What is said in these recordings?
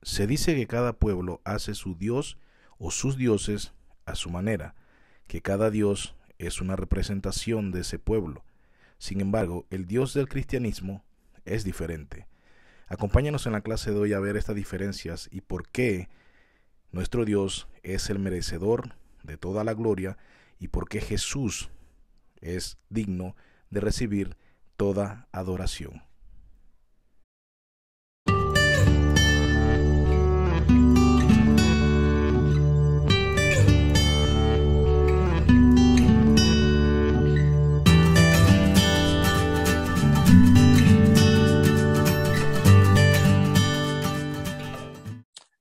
Se dice que cada pueblo hace su Dios o sus dioses a su manera, que cada Dios es una representación de ese pueblo. Sin embargo, el Dios del cristianismo es diferente. Acompáñanos en la clase de hoy a ver estas diferencias y por qué nuestro Dios es el merecedor de toda la gloria y por qué Jesús es digno de recibir toda adoración.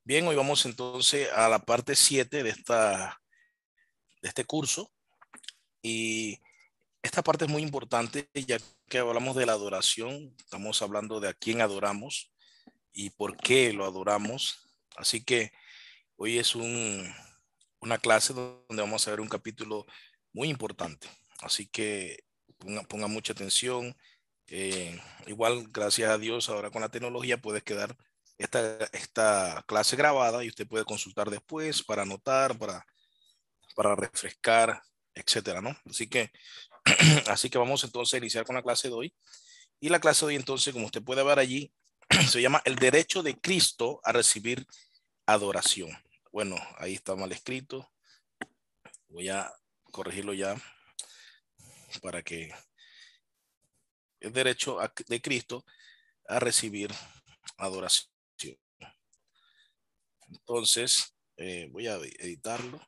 Bien, hoy vamos entonces a la parte 7 de este curso y esta parte es muy importante ya que hablamos de la adoración, estamos hablando de a quién adoramos y por qué lo adoramos. Así que hoy es una clase donde vamos a ver un capítulo muy importante, así que ponga mucha atención. Igual, gracias a Dios, ahora con la tecnología puedes quedar esta clase grabada y usted puede consultar después para anotar, para refrescar, etcétera, ¿no? Así que vamos entonces a iniciar con la clase de hoy. Y la clase de hoy entonces, como usted puede ver allí, se llama el derecho de Cristo a recibir adoración. Bueno, ahí está mal escrito. Voy a corregirlo ya para que el derecho de Cristo a recibir adoración. Entonces, voy a editarlo.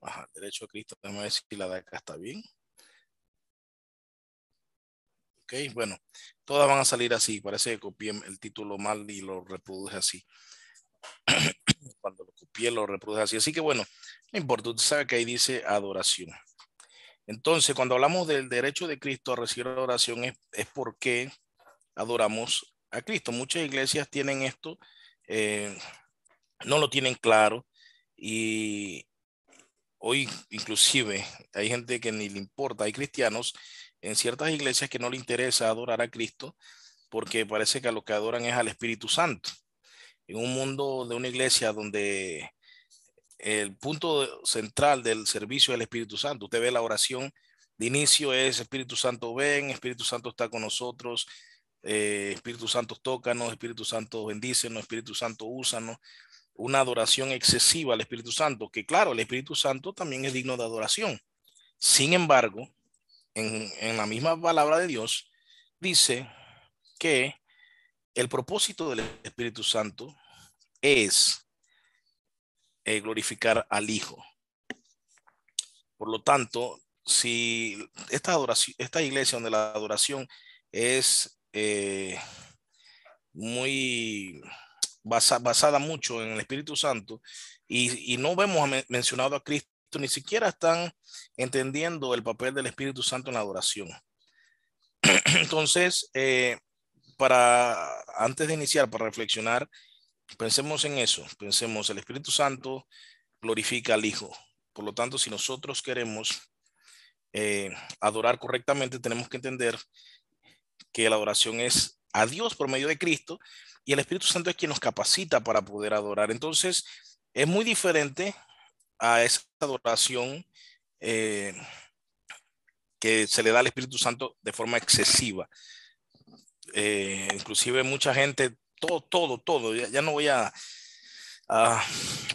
Ajá, derecho a Cristo. Déjame ver si la de acá está bien. Ok, bueno, todas van a salir así. Parece que copié el título mal y lo reproduje así. Cuando lo copié, lo reproduje así. Así que bueno, no importa. Usted sabe que ahí dice adoración. Entonces, cuando hablamos del derecho de Cristo a recibir adoración, es porque adoramos a Cristo. Muchas iglesias tienen esto, eh, no lo tienen claro y hoy inclusive hay gente que ni le importa. Hay cristianos en ciertas iglesias que no le interesa adorar a Cristo porque parece que a lo que adoran es al Espíritu Santo. En un mundo de una iglesia donde el punto central del servicio es el Espíritu Santo. Usted ve la oración de inicio es Espíritu Santo ven, Espíritu Santo está con nosotros, Espíritu Santo tócanos, Espíritu Santo bendícenos, Espíritu Santo úsanos. Una adoración excesiva al Espíritu Santo, que claro, el Espíritu Santo también es digno de adoración. Sin embargo, en la misma palabra de Dios, dice que el propósito del Espíritu Santo es glorificar al Hijo. Por lo tanto, si esta iglesia donde la adoración es muy basada mucho en el Espíritu Santo y no vemos mencionado a Cristo, ni siquiera están entendiendo el papel del Espíritu Santo en la adoración. Entonces, antes de iniciar, para reflexionar, pensemos en eso, pensemos, el Espíritu Santo glorifica al Hijo. Por lo tanto, si nosotros queremos adorar correctamente, tenemos que entender que la adoración es a Dios por medio de Cristo y el Espíritu Santo es quien nos capacita para poder adorar. Entonces, es muy diferente a esa adoración eh, que se le da al Espíritu Santo de forma excesiva. Inclusive mucha gente, todo, ya no voy a, a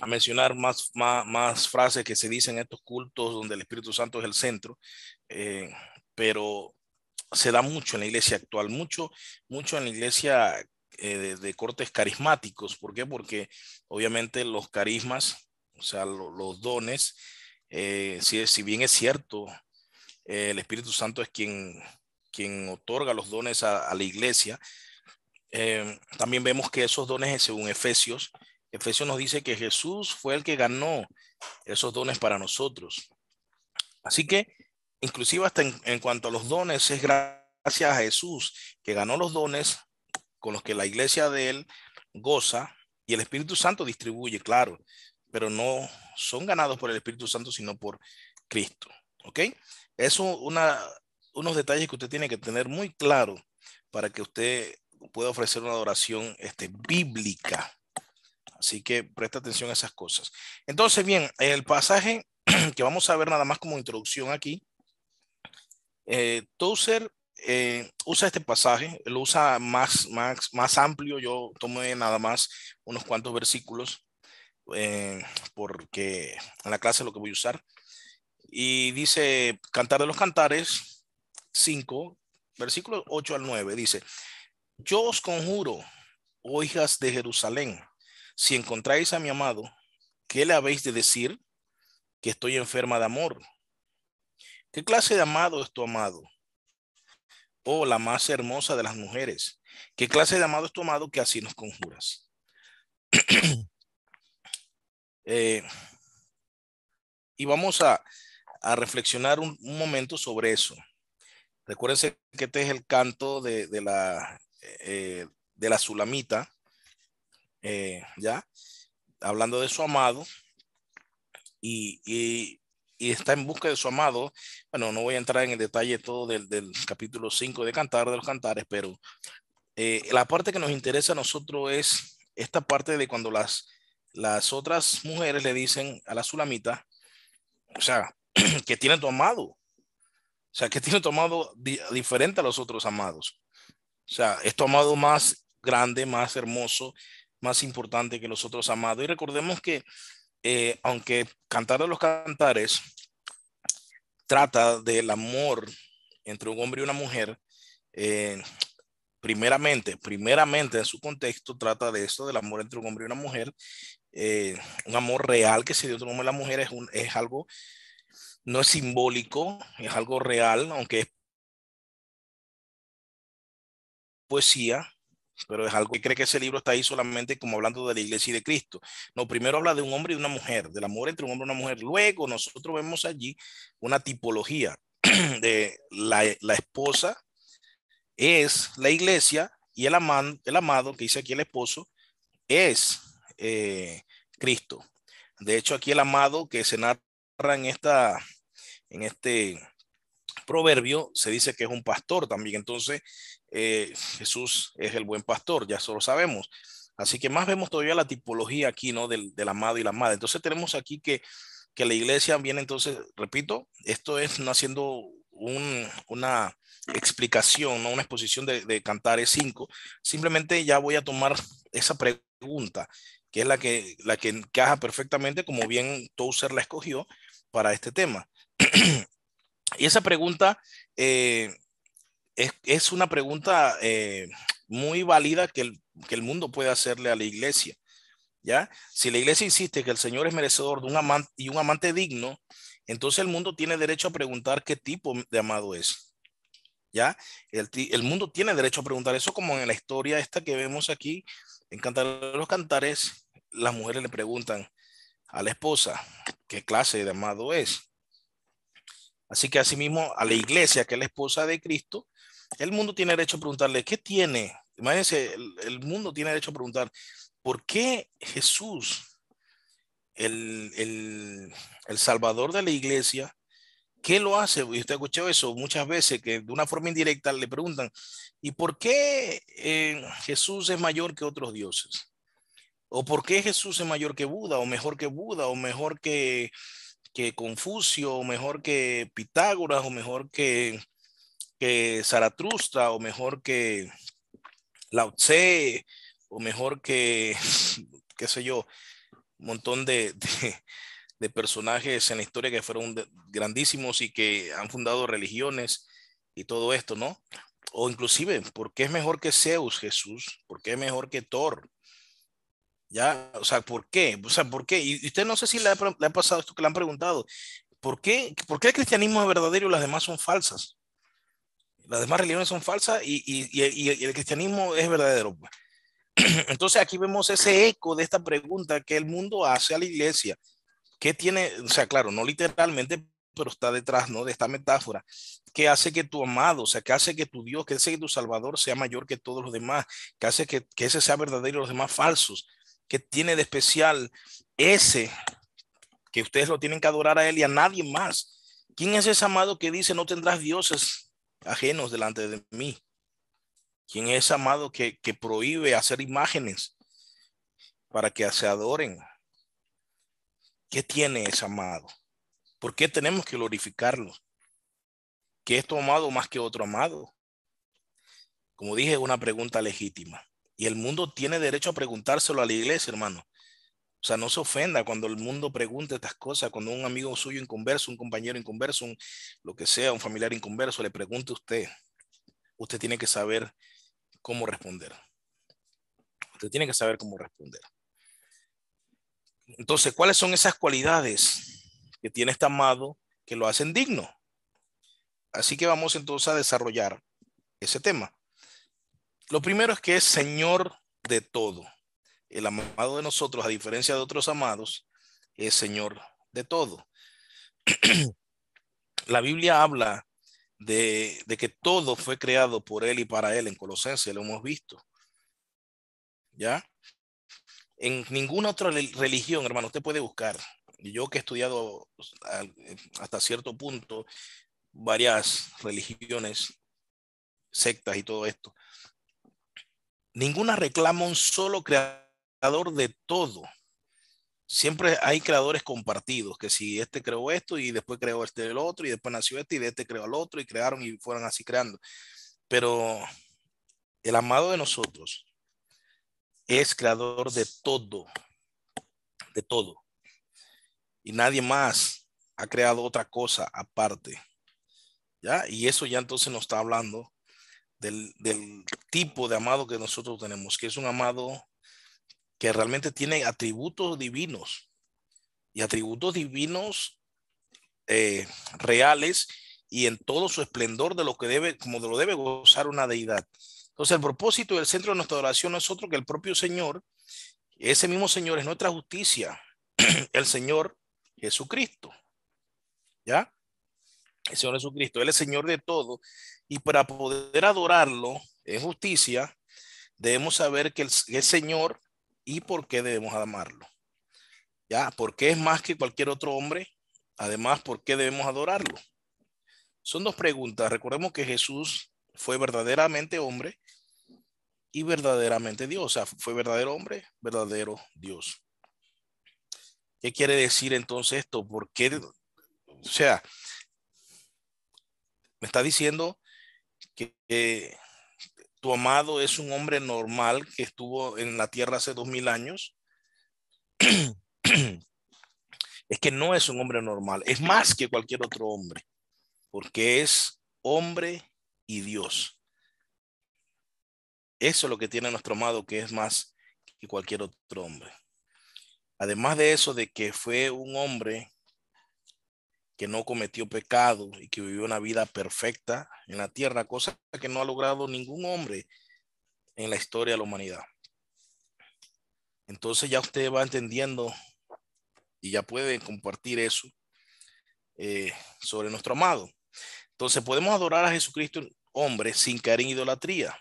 mencionar más frases que se dicen en estos cultos donde el Espíritu Santo es el centro, pero se da mucho en la iglesia actual, mucho en la iglesia de cortes carismáticos. ¿Por qué? Porque obviamente los carismas, o sea, los dones, si bien es cierto, el Espíritu Santo es quien otorga los dones a la iglesia, también vemos que esos dones, según Efesios nos dice que Jesús fue el que ganó esos dones para nosotros. Así que, inclusive hasta en cuanto a los dones, es gracias a Jesús que ganó los dones con los que la iglesia de él goza y el Espíritu Santo distribuye, claro, pero no son ganados por el Espíritu Santo, sino por Cristo. ¿Ok? Es unos detalles que usted tiene que tener muy claro para que usted pueda ofrecer una adoración bíblica. Así que presta atención a esas cosas. Entonces, bien, el pasaje que vamos a ver nada más como introducción aquí, Tozer usa este pasaje, lo usa más amplio. Yo tomé nada más unos cuantos versículos porque en la clase lo que voy a usar. Y dice, Cantar de los Cantares 5, versículos 8 al 9, dice: yo os conjuro, oh hijas de Jerusalén, si encontráis a mi amado, ¿qué le habéis de decir? Que estoy enferma de amor. ¿Qué clase de amado es tu amado? Oh, la más hermosa de las mujeres. ¿Qué clase de amado es tu amado que así nos conjuras? Y vamos a reflexionar un momento sobre eso. Recuérdense que este es el canto de la Sulamita, ya, hablando de su amado, y está en busca de su amado. Bueno, no voy a entrar en el detalle todo del capítulo 5 de Cantar de los Cantares, pero la parte que nos interesa a nosotros es esta parte de cuando las otras mujeres le dicen a la Sulamita, o sea, que tiene tu amado. O sea, que tiene tu amado diferente a los otros amados. O sea, es tu amado más grande, más hermoso, más importante que los otros amados. Y recordemos que aunque Cantar de los Cantares trata del amor entre un hombre y una mujer, eh, primeramente en su contexto trata de esto, del amor entre un hombre y una mujer, un amor real que se dio entre un hombre y la mujer. Es algo, no es simbólico, es algo real, aunque es poesía, pero es algo que cree que ese libro está ahí solamente como hablando de la iglesia y de Cristo. No, primero habla de un hombre y una mujer, del amor entre un hombre y una mujer. Luego nosotros vemos allí una tipología de la esposa es la iglesia, y el amado, que dice aquí el esposo, es Cristo. De hecho, aquí el amado que se narra en este proverbio se dice que es un pastor también. Entonces, Jesús es el buen pastor, ya eso lo sabemos. Así que más vemos todavía la tipología aquí, ¿no? Del amado y la amada. Entonces tenemos aquí que la iglesia viene, entonces, repito, esto es no haciendo una explicación, no una exposición de Cantares 5. Simplemente ya voy a tomar esa pregunta, que es la que encaja perfectamente, como bien Tozer la escogió para este tema. Y esa pregunta es una pregunta muy válida que el mundo puede hacerle a la iglesia. ¿Ya? Si la iglesia insiste que el Señor es merecedor de un amante y un amante digno, entonces el mundo tiene derecho a preguntar qué tipo de amado es. ¿Ya? El mundo tiene derecho a preguntar eso, como en la historia esta que vemos aquí en Cantar de los Cantares. Las mujeres le preguntan a la esposa qué clase de amado es. Así que asimismo a la iglesia, que es la esposa de Cristo, el mundo tiene derecho a preguntarle qué tiene. Imagínense, el mundo tiene derecho a preguntar por qué Jesús, el Salvador de la iglesia, ¿qué lo hace? Y usted ha escuchado eso muchas veces, que de una forma indirecta le preguntan, ¿y por qué Jesús es mayor que otros dioses? ¿O por qué Jesús es mayor que Buda, o mejor que Buda, o mejor que Confucio, o mejor que Pitágoras, o mejor que Zaratustra, o mejor que Lao Tse, o mejor que, qué sé yo, un montón de personajes en la historia que fueron grandísimos y que han fundado religiones y todo esto, ¿no? O inclusive, ¿por qué es mejor que Zeus, Jesús? ¿Por qué es mejor que Thor? ¿Ya? O sea, ¿por qué? O sea, ¿por qué? Y usted no sé si le ha pasado esto que le han preguntado. ¿Por qué el cristianismo es verdadero y las demás son falsas? Las demás religiones son falsas y el cristianismo es verdadero, pues. Entonces aquí vemos ese eco de esta pregunta que el mundo hace a la iglesia. ¿Qué tiene? O sea, claro, no literalmente, pero está detrás, ¿no? De esta metáfora. ¿Qué hace que tu amado, o sea, qué hace que tu Dios, qué hace que tu Salvador sea mayor que todos los demás? ¿Qué hace que ese sea verdadero y los demás falsos? ¿Qué tiene de especial ese que ustedes lo tienen que adorar a él y a nadie más? ¿Quién es ese amado que dice no tendrás dioses ajenos delante de mí? ¿Quién es ese amado que prohíbe hacer imágenes para que se adoren? ¿Qué tiene ese amado? ¿Por qué tenemos que glorificarlo? ¿Qué es tu amado más que otro amado? Como dije, es una pregunta legítima. Y el mundo tiene derecho a preguntárselo a la iglesia, hermano. O sea, no se ofenda cuando el mundo pregunte estas cosas, cuando un amigo suyo inconverso, un compañero inconverso, lo que sea, un familiar inconverso, le pregunte a usted. Usted tiene que saber cómo responder. Usted tiene que saber cómo responder. Entonces, ¿cuáles son esas cualidades que tiene este amado que lo hacen digno? Así que vamos entonces a desarrollar ese tema. Lo primero es que es Señor de todo. El amado de nosotros, a diferencia de otros amados, es Señor de todo. La Biblia habla de que todo fue creado por Él y para Él. En Colosenses lo hemos visto. ¿Ya? En ninguna otra religión, hermano, usted puede buscar. Y yo que he estudiado hasta cierto punto varias religiones, sectas y todo esto, ninguna reclama un solo creador de todo. Siempre hay creadores compartidos, que si este creó esto y después creó este el otro y después nació este y de este creó el otro y crearon y fueron así creando. Pero el amado de nosotros es creador de todo, de todo. Y nadie más ha creado otra cosa aparte. ¿Ya? Y eso ya entonces nos está hablando del tipo de amado que nosotros tenemos, que es un amado que realmente tiene atributos divinos y atributos divinos reales y en todo su esplendor de lo que debe, como de lo debe gozar una deidad. Entonces el propósito del centro de nuestra oración no es otro que el propio Señor. Ese mismo Señor es nuestra justicia, el Señor Jesucristo. ¿Ya? El Señor Jesucristo, Él es Señor de todo y para poder adorarlo en justicia debemos saber que Él es Señor y por qué debemos amarlo. ¿Ya? Porque es más que cualquier otro hombre. Además, ¿por qué debemos adorarlo? Son dos preguntas. Recordemos que Jesús fue verdaderamente hombre y verdaderamente Dios. O sea, fue verdadero hombre, verdadero Dios. ¿Qué quiere decir entonces esto? ¿Por qué? O sea, me está diciendo que tu amado es un hombre normal que estuvo en la tierra hace 2000 años. Es que no es un hombre normal, es más que cualquier otro hombre, porque es hombre y Dios. Eso es lo que tiene nuestro amado, que es más que cualquier otro hombre. Además de eso, de que fue un hombre que no cometió pecado y que vivió una vida perfecta en la tierra, cosa que no ha logrado ningún hombre en la historia de la humanidad. Entonces ya usted va entendiendo y ya puede compartir eso sobre nuestro amado. Entonces podemos adorar a Jesucristo, hombre, sin caer en idolatría.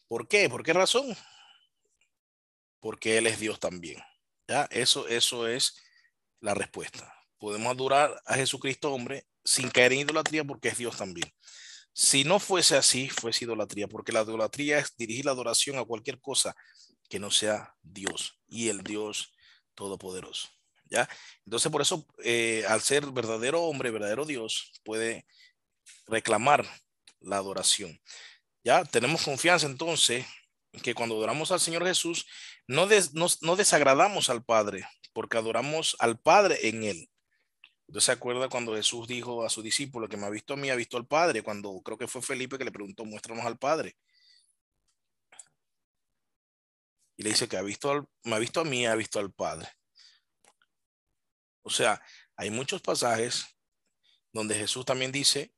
¿Por qué? ¿Por qué razón? Porque Él es Dios también. ¿Ya? Eso es la respuesta. Podemos adorar a Jesucristo, hombre, sin caer en idolatría porque es Dios también. Si no fuese así, fuese idolatría, porque la idolatría es dirigir la adoración a cualquier cosa que no sea Dios y el Dios todopoderoso. ¿Ya? Entonces, por eso, al ser verdadero hombre, verdadero Dios, puede reclamar la adoración. Ya tenemos confianza entonces que cuando adoramos al Señor Jesús, no desagradamos al Padre, porque adoramos al Padre en Él. ¿Usted se acuerda cuando Jesús dijo a su discípulo que me ha visto a mí, ha visto al Padre? Cuando creo que fue Felipe que le preguntó, muéstranos al Padre. Y le dice que me ha visto a mí, ha visto al Padre. O sea, hay muchos pasajes donde Jesús también dice,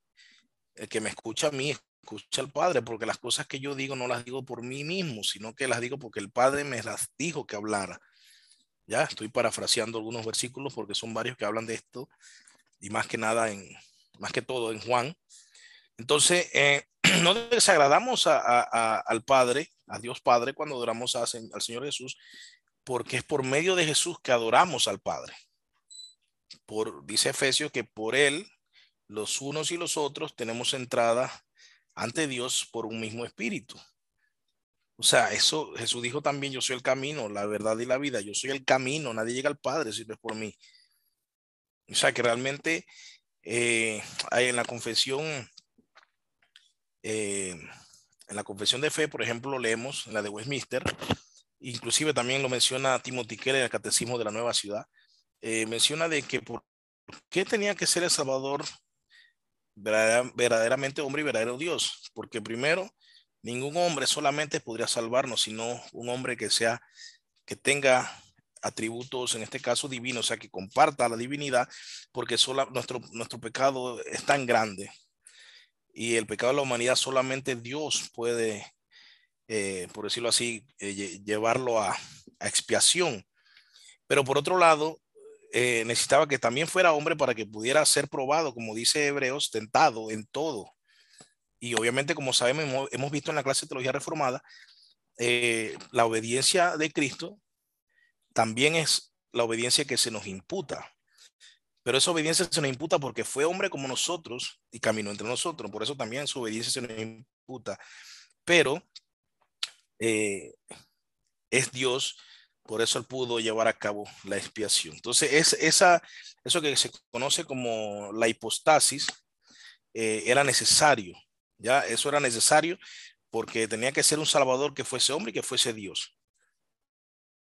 el que me escucha a mí, escucha al Padre, porque las cosas que yo digo no las digo por mí mismo, sino que las digo porque el Padre me las dijo que hablara. Ya estoy parafraseando algunos versículos porque son varios que hablan de esto y más que nada más que todo en Juan. Entonces, no desagradamos al Padre, a Dios Padre, cuando adoramos al Señor Jesús, porque es por medio de Jesús que adoramos al Padre. Dice Efesios que por Él los unos y los otros tenemos entrada ante Dios por un mismo espíritu. O sea, eso Jesús dijo también, yo soy el camino, la verdad y la vida. Yo soy el camino, nadie llega al Padre si no es por mí. O sea, que realmente hay eh, en la confesión de fe, por ejemplo, leemos en la de Westminster, inclusive también lo menciona Timothy Keller en el Catecismo de la Nueva Ciudad, menciona de que por qué tenía que ser el Salvador verdaderamente hombre y verdadero Dios, porque primero, ningún hombre solamente podría salvarnos, sino un hombre que tenga atributos, en este caso divinos, o sea, que comparta la divinidad, porque nuestro pecado es tan grande y el pecado de la humanidad solamente Dios puede, por decirlo así, llevarlo a expiación. Pero por otro lado, necesitaba que también fuera hombre para que pudiera ser probado, como dice Hebreos, tentado en todo. Y obviamente, como sabemos, hemos visto en la clase de teología reformada, la obediencia de Cristo también es la obediencia que se nos imputa. Pero esa obediencia se nos imputa porque fue hombre como nosotros y caminó entre nosotros. Por eso también su obediencia se nos imputa. Pero eh, es Dios, por eso él pudo llevar a cabo la expiación. Entonces, eso que se conoce como la hipostasis era necesario. Ya, eso era necesario porque tenía que ser un salvador que fuese hombre y que fuese Dios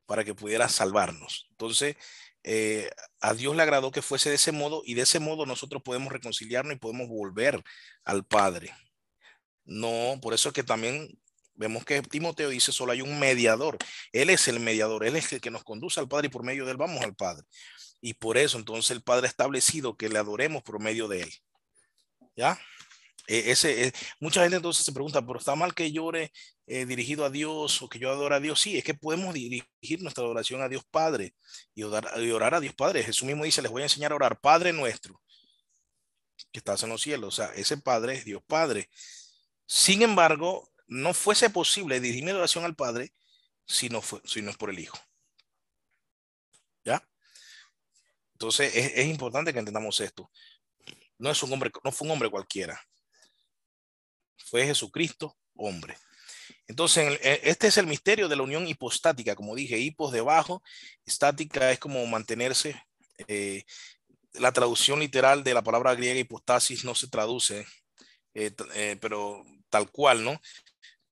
para que pudiera salvarnos. Entonces, eh, a Dios le agradó que fuese de ese modo y de ese modo nosotros podemos reconciliarnos y podemos volver al Padre. No, por eso es que también vemos que Timoteo dice solo hay un mediador. Él es el mediador, él es el que nos conduce al Padre y por medio de él vamos al Padre. Y por eso entonces el Padre ha establecido que le adoremos por medio de él. ¿Ya? Mucha gente entonces se pregunta, pero está mal que yo ore dirigido a Dios o que yo adore a Dios. Sí, es que podemos dirigir nuestra adoración a Dios Padre y orar a Dios Padre. Jesús mismo dice, les voy a enseñar a orar, Padre nuestro, que estás en los cielos. O sea, ese Padre es Dios Padre. Sin embargo, no fuese posible dirigir mi adoración al Padre si no es por el Hijo. ¿Ya? Entonces es importante que entendamos esto. No es un hombre, no fue un hombre cualquiera. Fue Jesucristo, hombre. Entonces, este es el misterio de la unión hipostática, como dije, hipos debajo, estática es como mantenerse. eh, la traducción literal de la palabra griega hipostasis no se traduce, pero tal cual, ¿no?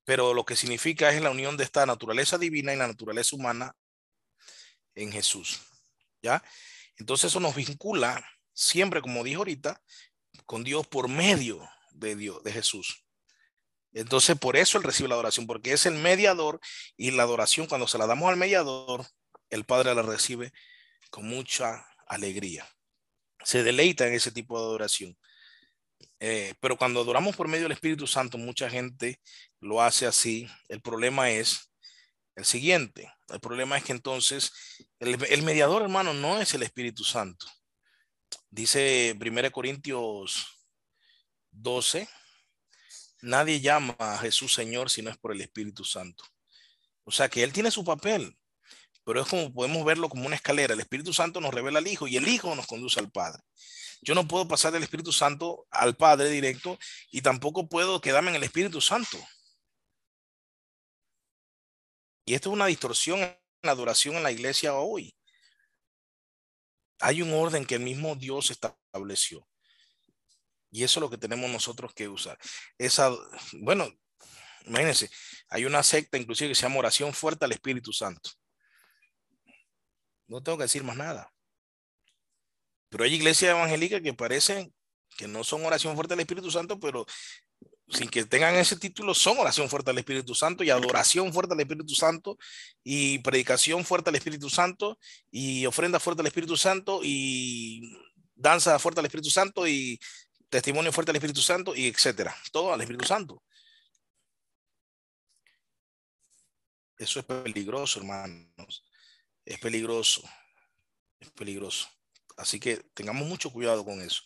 Pero lo que significa es la unión de esta naturaleza divina y la naturaleza humana en Jesús, ¿ya? Entonces eso nos vincula siempre, como dijo ahorita, con Dios por medio de Dios, de Jesús. Entonces, por eso él recibe la adoración, porque es el mediador y la adoración, cuando se la damos al mediador, el Padre la recibe con mucha alegría. Se deleita en ese tipo de adoración. Pero cuando adoramos por medio del Espíritu Santo, mucha gente lo hace así. El problema es el siguiente. El problema es que entonces el mediador, hermano, no es el Espíritu Santo. Dice 1 Corintios 12. Nadie llama a Jesús Señor si no es por el Espíritu Santo. O sea que Él tiene su papel, pero es como podemos verlo como una escalera. El Espíritu Santo nos revela al Hijo y el Hijo nos conduce al Padre. Yo no puedo pasar del Espíritu Santo al Padre directo y tampoco puedo quedarme en el Espíritu Santo. Y esto es una distorsión en la adoración en la iglesia hoy. Hay un orden que el mismo Dios estableció. Y eso es lo que tenemos nosotros que usar. Bueno, imagínense, hay una secta inclusive que se llama oración fuerte al Espíritu Santo. No tengo que decir más nada. Pero hay iglesias evangélicas que parecen que no son oración fuerte al Espíritu Santo, pero sin que tengan ese título, son oración fuerte al Espíritu Santo y adoración fuerte al Espíritu Santo y predicación fuerte al Espíritu Santo y ofrenda fuerte al Espíritu Santo y danza fuerte al Espíritu Santo y testimonio fuerte al Espíritu Santo y etcétera. Todo al Espíritu Santo. Eso es peligroso, hermanos. Es peligroso. Es peligroso. Así que tengamos mucho cuidado con eso.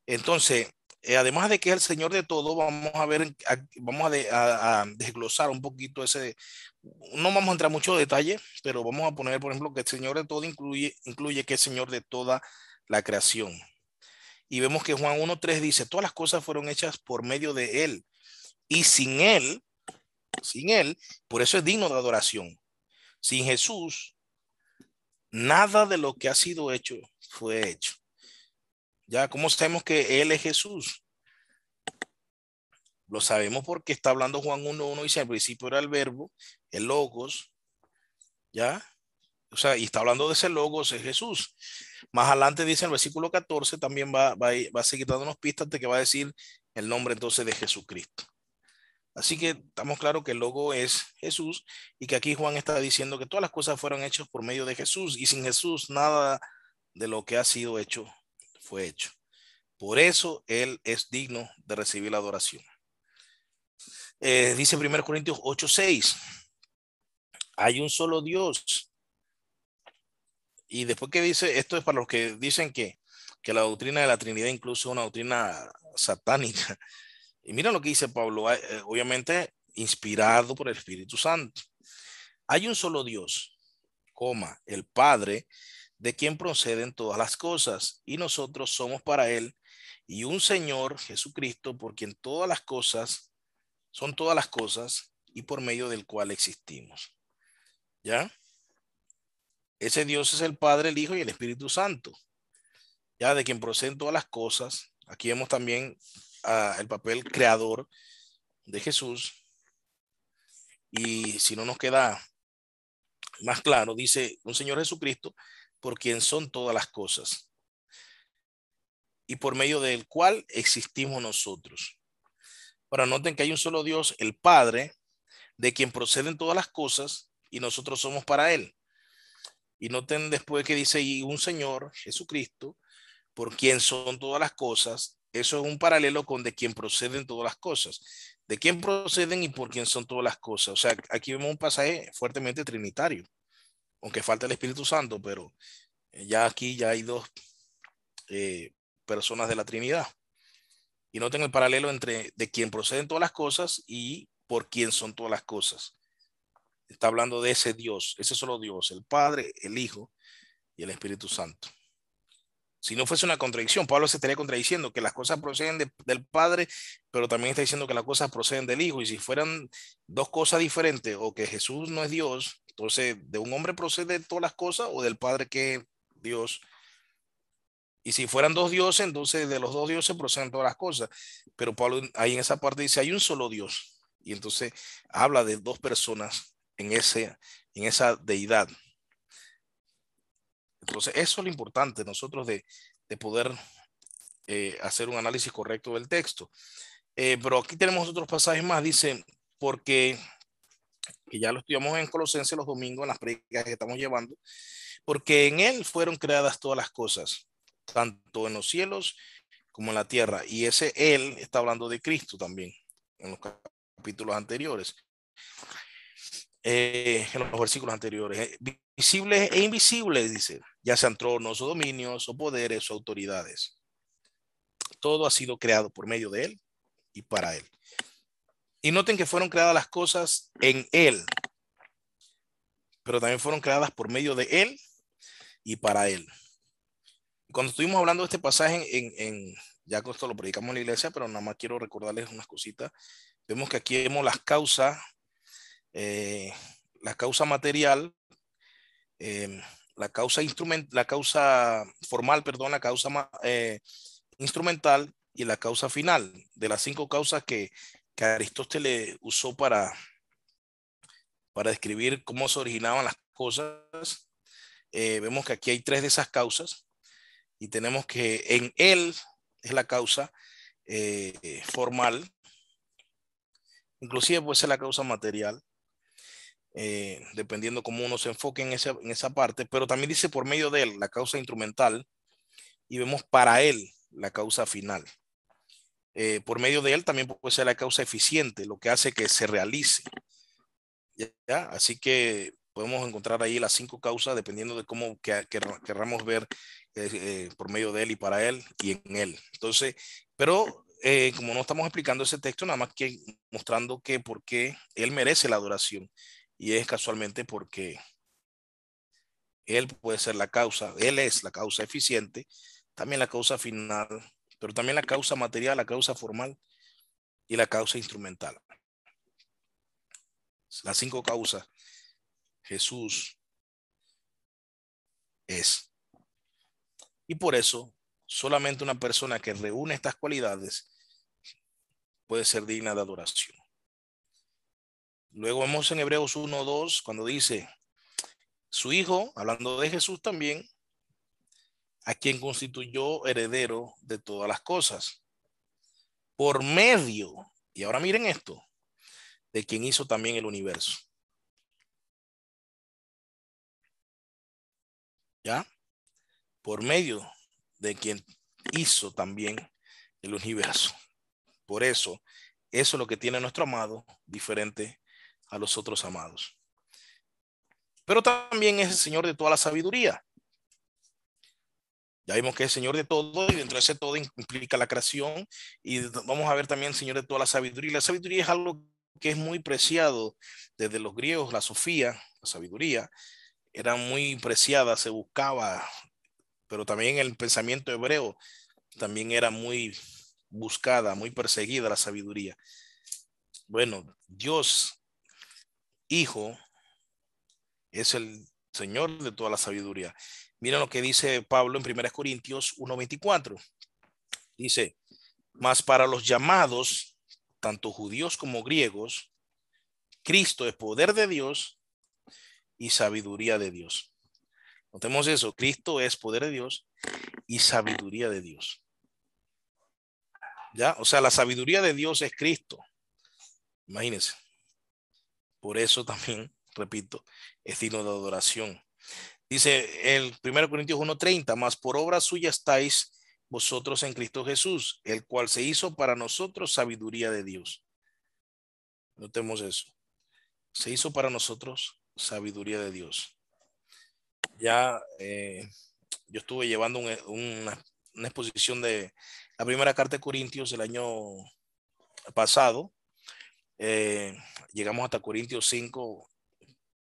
Entonces, además de que es el Señor de todo, vamos a ver, vamos a desglosar un poquito ese. No vamos a entrar mucho detalle, pero vamos a poner, por ejemplo, que el Señor de todo incluye que es Señor de toda la creación. Y vemos que Juan 1:3 dice, todas las cosas fueron hechas por medio de él. Y sin él, por eso es digno de adoración. Sin Jesús, nada de lo que ha sido hecho fue hecho. Ya, ¿cómo sabemos que él es Jesús? Lo sabemos porque está hablando Juan 1:1, dice, al principio era el verbo, el logos, ¿ya? O sea, y está hablando de ese logos, es Jesús. Más adelante dice en el versículo 14, también va a seguir dándonos pistas de que va a decir el nombre entonces de Jesucristo. Así que estamos claros que el logo es Jesús y que aquí Juan está diciendo que todas las cosas fueron hechas por medio de Jesús y sin Jesús nada de lo que ha sido hecho fue hecho. Por eso él es digno de recibir la adoración. Dice 1 Corintios 8:6, hay un solo Dios. Y después que dice, esto es para los que dicen que la doctrina de la Trinidad incluso es una doctrina satánica. Y mira lo que dice Pablo, obviamente inspirado por el Espíritu Santo. Hay un solo Dios, coma, el Padre, de quien proceden todas las cosas, y nosotros somos para él, y un Señor, Jesucristo, por quien todas las cosas, son todas las cosas, y por medio del cual existimos. ¿Ya? Ese Dios es el Padre, el Hijo y el Espíritu Santo, ya de quien proceden todas las cosas. Aquí vemos también el papel creador de Jesús. Y si no nos queda más claro, dice un Señor Jesucristo, por quien son todas las cosas y por medio del cual existimos nosotros. Ahora noten que hay un solo Dios, el Padre, de quien proceden todas las cosas y nosotros somos para él. Y noten después que dice y un Señor Jesucristo, por quien son todas las cosas. Eso es un paralelo con de quien proceden todas las cosas. De quién proceden y por quién son todas las cosas. O sea, aquí vemos un pasaje fuertemente trinitario, aunque falta el Espíritu Santo, pero ya aquí ya hay dos personas de la Trinidad. Y noten el paralelo entre de quien proceden todas las cosas y por quién son todas las cosas. Está hablando de ese Dios, ese solo Dios, el Padre, el Hijo y el Espíritu Santo. Si no fuese una contradicción, Pablo se estaría contradiciendo que las cosas proceden del Padre, pero también está diciendo que las cosas proceden del Hijo. Y si fueran dos cosas diferentes o que Jesús no es Dios, entonces de un hombre procede todas las cosas o del Padre que es Dios. Y si fueran dos dioses, entonces de los dos dioses proceden todas las cosas. Pero Pablo ahí en esa parte dice, hay un solo Dios. Y entonces habla de dos personas en esa deidad. Entonces eso es lo importante nosotros de poder hacer un análisis correcto del texto. Pero aquí tenemos otros pasajes más. Dice, porque, que ya lo estudiamos en Colosenses los domingos, en las predicas que estamos llevando, porque en él fueron creadas todas las cosas, tanto en los cielos como en la tierra. Y ese él está hablando de Cristo también, en los capítulos anteriores. En los versículos anteriores, visibles e invisibles, dice, ya sean tronos o dominios o poderes o autoridades. Todo ha sido creado por medio de él y para él. Y noten que fueron creadas las cosas en él, pero también fueron creadas por medio de él y para él. Cuando estuvimos hablando de este pasaje ya que esto lo predicamos en la iglesia, pero nada más quiero recordarles unas cositas. Vemos que aquí vemos las causas, la causa material, la causa formal, perdón, la causa instrumental y la causa final, de las 5 causas que Aristóteles usó para describir cómo se originaban las cosas. Vemos que aquí hay 3 de esas causas y tenemos que en él es la causa formal, inclusive puede ser la causa material, dependiendo cómo uno se enfoque en esa parte, pero también dice por medio de él la causa instrumental y vemos para él la causa final. Por medio de él también puede ser la causa eficiente, lo que hace que se realice. ¿Ya? Así que podemos encontrar ahí las 5 causas dependiendo de cómo querramos ver por medio de él y para él y en él. Entonces, pero como no estamos explicando ese texto, nada más que mostrando que por qué él merece la adoración y es casualmente porque él puede ser la causa, él es la causa eficiente, también la causa final pero también la causa material, la causa formal y la causa instrumental. Las 5 causas Jesús es. Y por eso solamente una persona que reúne estas cualidades puede ser digna de adoración. Luego vemos en Hebreos 1:2 cuando dice, su Hijo, hablando de Jesús también, a quien constituyó heredero de todas las cosas, por medio, y ahora miren esto, de quien hizo también el universo. ¿Ya? Por medio de quien hizo también el universo. Por eso es lo que tiene nuestro amado diferente a los otros amados. Pero también es el Señor de toda la sabiduría. Ya vimos que es Señor de todo y dentro de ese todo implica la creación y vamos a ver también Señor de toda la sabiduría. La sabiduría es algo que es muy preciado desde los griegos, la sofía, la sabiduría, era muy preciada, se buscaba, pero también el pensamiento hebreo también era muy buscada, muy perseguida la sabiduría. Bueno, Dios, Hijo, es el Señor de toda la sabiduría. Miren lo que dice Pablo en 1 Corintios 1:24. Dice, mas para los llamados, tanto judíos como griegos, Cristo es poder de Dios y sabiduría de Dios. Notemos eso, Cristo es poder de Dios y sabiduría de Dios. ¿Ya? O sea, la sabiduría de Dios es Cristo. Imagínense. Por eso también, repito, es digno de adoración. Dice el 1 Corintios 1:30, mas por obra suya estáis vosotros en Cristo Jesús, el cual se hizo para nosotros sabiduría de Dios. Notemos eso. Se hizo para nosotros sabiduría de Dios. Ya yo estuve llevando una exposición de la primera carta de Corintios el año pasado. Llegamos hasta Corintios 5.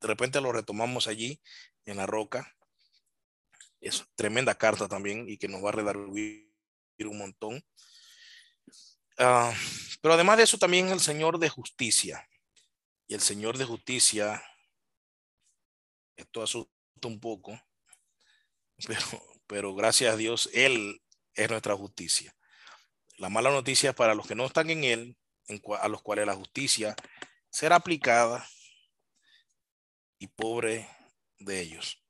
De repente lo retomamos allí en la roca. Es tremenda carta también y que nos va a redarguir un montón. Pero además de eso también el Señor de justicia. Y el Señor de justicia, esto asusta un poco, pero gracias a Dios, Él es nuestra justicia. La mala noticia es para los que no están en Él, a los cuales la justicia será aplicada y pobre de ellos,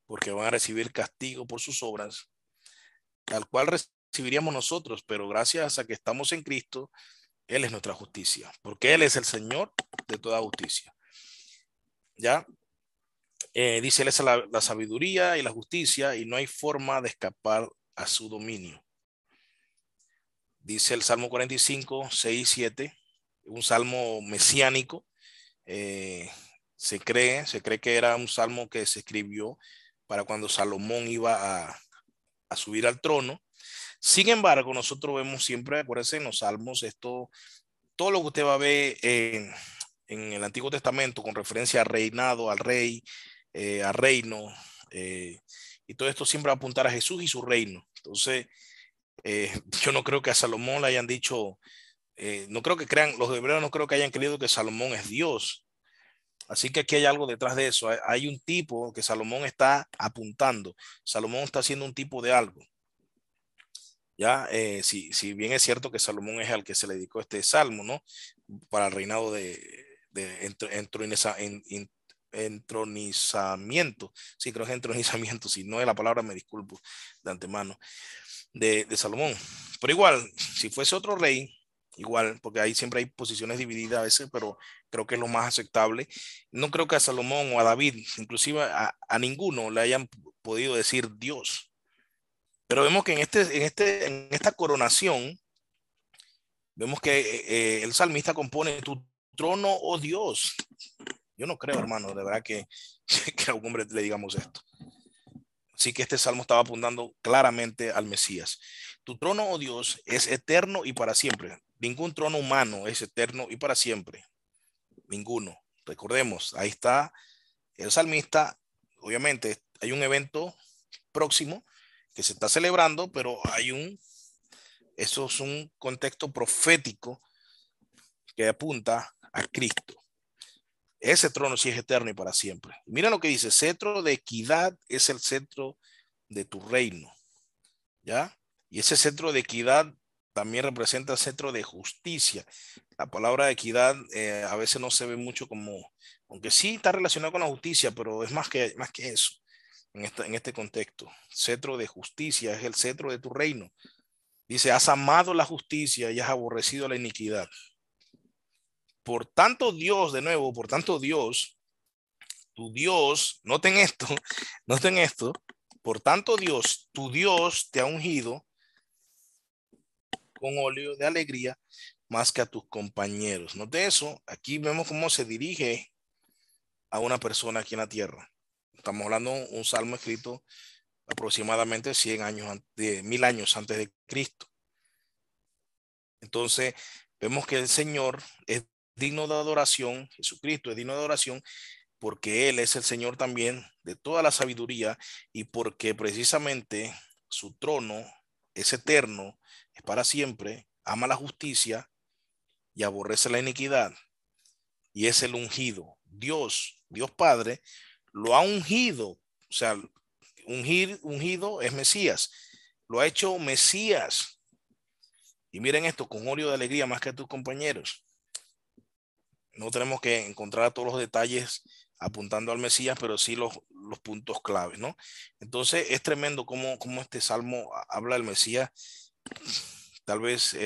porque van a recibir castigo por sus obras, al cual recibiríamos nosotros, pero gracias a que estamos en Cristo, Él es nuestra justicia, porque Él es el Señor de toda justicia. ¿Ya? Dice Él es la sabiduría y la justicia y no hay forma de escapar a su dominio. Dice el Salmo 45, 6 y 7, un salmo mesiánico. Se cree que era un salmo que se escribió para cuando Salomón iba a subir al trono. Sin embargo, nosotros vemos siempre, acuérdense, en los salmos, todo lo que usted va a ver en el Antiguo Testamento con referencia al reinado, al rey, al reino, y todo esto siempre va a apuntar a Jesús y su reino. Entonces, yo no creo que a Salomón le hayan dicho, no creo que crean, los hebreos no creo que hayan creído que Salomón es Dios. Así que aquí hay algo detrás de eso. Hay un tipo que Salomón está apuntando. Salomón está haciendo un tipo de algo. Ya, si bien es cierto que Salomón es al que se le dedicó este salmo, ¿no? Para el reinado de entronizamiento. Sí, creo que es entronizamiento. Si no es la palabra, me disculpo de antemano. De Salomón. Pero igual, si fuese otro rey, igual, porque ahí siempre hay posiciones divididas a veces, pero creo que es lo más aceptable. No creo que a Salomón o a David, inclusive a ninguno le hayan podido decir Dios. Pero vemos que en esta coronación, vemos que el salmista compone tu trono, oh Dios. Yo no creo, hermano, de verdad que a un hombre le digamos esto. Así que este salmo estaba apuntando claramente al Mesías. Tu trono, oh Dios, es eterno y para siempre. Ningún trono humano es eterno y para siempre. Ninguno. Recordemos, ahí está el salmista. Obviamente hay un evento próximo que se está celebrando, pero hay un Eso es un contexto profético que apunta a Cristo. Ese trono sí es eterno y para siempre. Mira lo que dice: cetro de equidad es el cetro de tu reino. ¿Ya? Y ese cetro de equidad también representa el cetro de justicia. La palabra equidad a veces no se ve mucho como, aunque sí está relacionado con la justicia, pero es más que eso en este contexto. Cetro de justicia es el cetro de tu reino. Dice: has amado la justicia y has aborrecido la iniquidad. Por tanto Dios, de nuevo, por tanto Dios, tu Dios, noten esto, noten esto, por tanto Dios, tu Dios te ha ungido con óleo de alegría más que a tus compañeros. Note eso, aquí vemos cómo se dirige a una persona aquí en la tierra. Estamos hablando de un salmo escrito aproximadamente 100 años, 1000 años antes de Cristo. Entonces, vemos que el Señor es digno de adoración, Jesucristo es digno de adoración, porque Él es el Señor también de toda la sabiduría y porque precisamente su trono es eterno, es para siempre, ama la justicia y aborrece la iniquidad, y es el ungido. Dios Padre lo ha ungido, o sea, ungido es Mesías, lo ha hecho Mesías. Y miren esto, con óleo de alegría más que a tus compañeros. No tenemos que encontrar todos los detalles apuntando al Mesías, pero sí los puntos claves, ¿no? Entonces es tremendo cómo este salmo habla del Mesías, tal vez,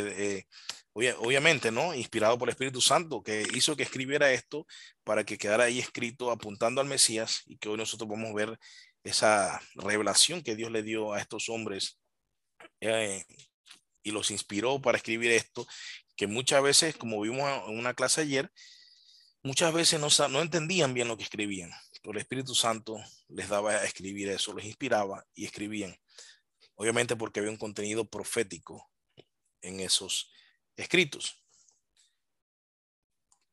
obviamente, ¿no? Inspirado por el Espíritu Santo, que hizo que escribiera esto para que quedara ahí escrito apuntando al Mesías, y que hoy nosotros vamos a ver esa revelación que Dios le dio a estos hombres eh, y los inspiró para escribir esto, que muchas veces, como vimos en una clase ayer, muchas veces no entendían bien lo que escribían, pero el Espíritu Santo les daba a escribir eso, les inspiraba y escribían. Obviamente porque había un contenido profético en esos escritos.